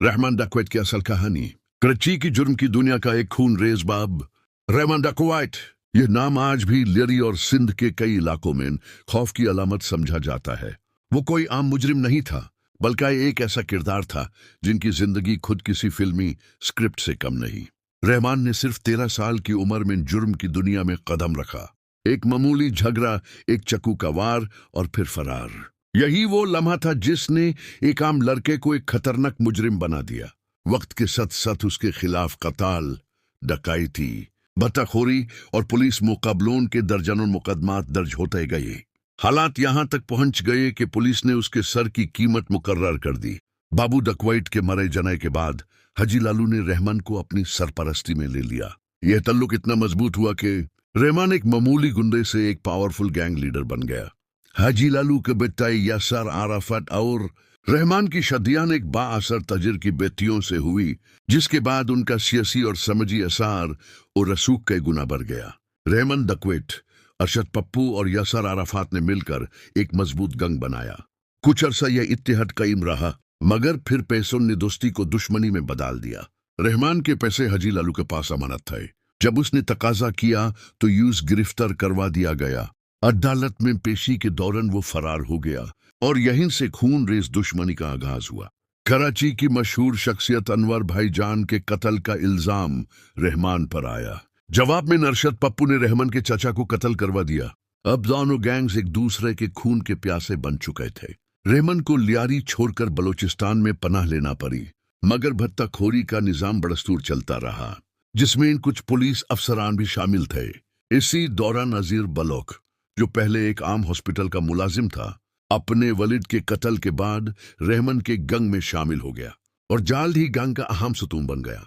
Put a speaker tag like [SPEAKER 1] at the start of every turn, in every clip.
[SPEAKER 1] रहमान डकैत की असल कहानी। कराची की जुर्म की दुनिया का एक खूनरेज बाब रहमान डकैत। यह नाम आज भी लेरी और सिंध के कई इलाकों में खौफ की अलामत समझा जाता है। वो कोई आम मुजरिम नहीं था, बल्कि एक ऐसा किरदार था जिनकी जिंदगी खुद किसी फिल्मी स्क्रिप्ट से कम नहीं। रहमान ने सिर्फ 13 साल की उम्र में जुर्म की दुनिया में कदम रखा। एक मामूली झगड़ा, एक चाकू का वार और फिर फरार। यही वो लम्हा था जिसने एक आम लड़के को एक खतरनाक मुजरिम बना दिया। वक्त के साथ साथ उसके खिलाफ कत्ल, डकैती, बत्ताखोरी और पुलिस मुकाबलों के दर्जनों मुकदमात दर्ज होते गए। हालात यहां तक पहुंच गए कि पुलिस ने उसके सर की कीमत मुकर्रर कर दी। बाबू डकैत के मरे जाने के बाद हाजी लालू ने रहमान को अपनी सरपरस्ती में ले लिया। यह तल्लुक इतना मजबूत हुआ कि रहमान एक मामूली गुंडे से एक पावरफुल गैंग लीडर बन गया। हाजी लालू के बेटा यासर आराफत और रहमान की शादियां एक बाअसर तजिर की बेटियों से हुई, जिसके बाद उनका सियासी और समझी असर और रसूख कई गुना बढ़ गया। रहमान डकैत, अरशद पप्पू और यासर आराफत ने मिलकर एक मजबूत गंग बनाया। कुछ अरसा यह इत्तेहाद कायम रहा, मगर फिर पैसों ने दोस्ती को दुश्मनी में बदल दिया। रहमान के पैसे हाजी लालू के पास अमानत थे। जब उसने तकाजा किया तो यूस गिरफ्तार करवा दिया गया। अदालत में पेशी के दौरान वो फरार हो गया और यहीं से खून रेस दुश्मनी का आगाज हुआ। कराची की मशहूर शख्सियत अनवर भाईजान के कत्ल का इल्जाम रहमान पर आया। जवाब में अरशद पप्पू ने रहमान के चाचा को कत्ल करवा दिया। अब दोनों गैंग्स एक दूसरे के खून के प्यासे बन चुके थे। रहमान को लियारी छोड़कर बलूचिस्तान में पनाह लेना पड़ी, मगर भत्ताखोरी का निजाम बदस्तूर चलता रहा, जिसमें कुछ पुलिस अफसरान भी शामिल थे। इसी दौरान नजीर बलोच, जो पहले एक आम हॉस्पिटल का मुलाजिम था, अपने वलिद के कत्ल के बाद रहमान के गंग में शामिल हो गया और जल्द ही गंग का अहम सतून बन गया।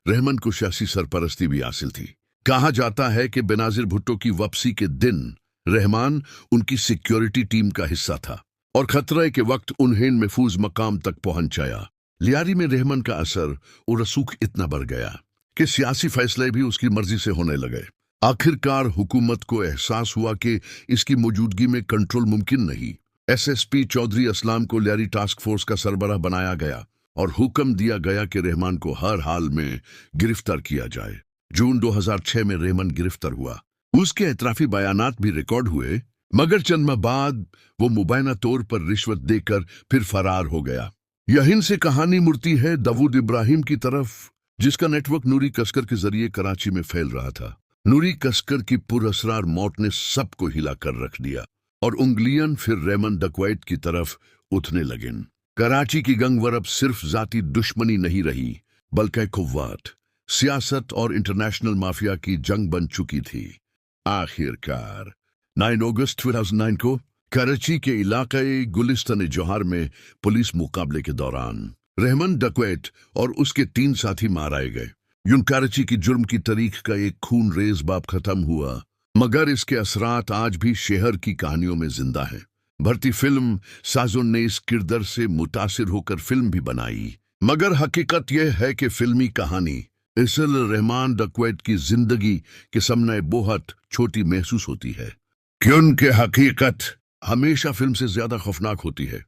[SPEAKER 1] रहमान को सियासी सरपरस्ती भी हासिल थी। कहा जाता है कि बेनाजिर भुट्टो की वापसी के दिन रहमान उनकी सिक्योरिटी टीम का हिस्सा था और खतरे के वक्त उन्हें महफूज मकाम तक पहुंचाया। लियारी में रहमान का असर और रसूख इतना बढ़ गया कि सियासी फैसले भी उसकी मर्जी से होने लगे। आखिरकार हुकूमत को एहसास हुआ कि इसकी मौजूदगी में कंट्रोल मुमकिन नहीं। एसएसपी चौधरी असलाम को लियारी टास्क फोर्स का सरबराह बनाया गया और हुक्म दिया गया कि रहमान को हर हाल में गिरफ्तार किया जाए। जून 2006 में रहमान गिरफ्तार हुआ। उसके एतराफी बयानात भी रिकॉर्ड हुए, मगर चंद माह बाद वो मुबैना तौर पर रिश्वत देकर फिर फरार हो गया। यहीं से कहानी मुड़ती है दाऊद इब्राहिम की तरफ, जिसका नेटवर्क नूरी कस्कर के जरिए कराची में फैल रहा था। नूरी कस्कर की पुरअसरार मौत ने सबको हिला कर रख दिया और उंगलियां फिर रहमान डकैत की तरफ उठने लगीं। कराची की गंग वरब सिर्फ जाती दुश्मनी नहीं रही, बल्कि कुव्वत, सियासत और इंटरनेशनल माफिया की जंग बन चुकी थी। आखिरकार 9 अगस्त 2009 को कराची के इलाके गुलिस्तान जोहर में पुलिस मुकाबले के दौरान रहमान डकैत और उसके 3 साथी मारे गए। यूं कराची की जुर्म की तारीख का एक खून रेज बाब खत्म हुआ, मगर इसके असरात आज भी शहर की कहानियों में जिंदा है। भरती फिल्म साजों ने इस किरदार से मुतासिर होकर फिल्म भी बनाई, मगर हकीकत यह है कि फिल्मी कहानी इसलिए रहमान डकैत की जिंदगी के सामने बहुत छोटी महसूस होती है, क्योंकि हकीकत हमेशा फिल्म से ज्यादा खौफनाक होती है।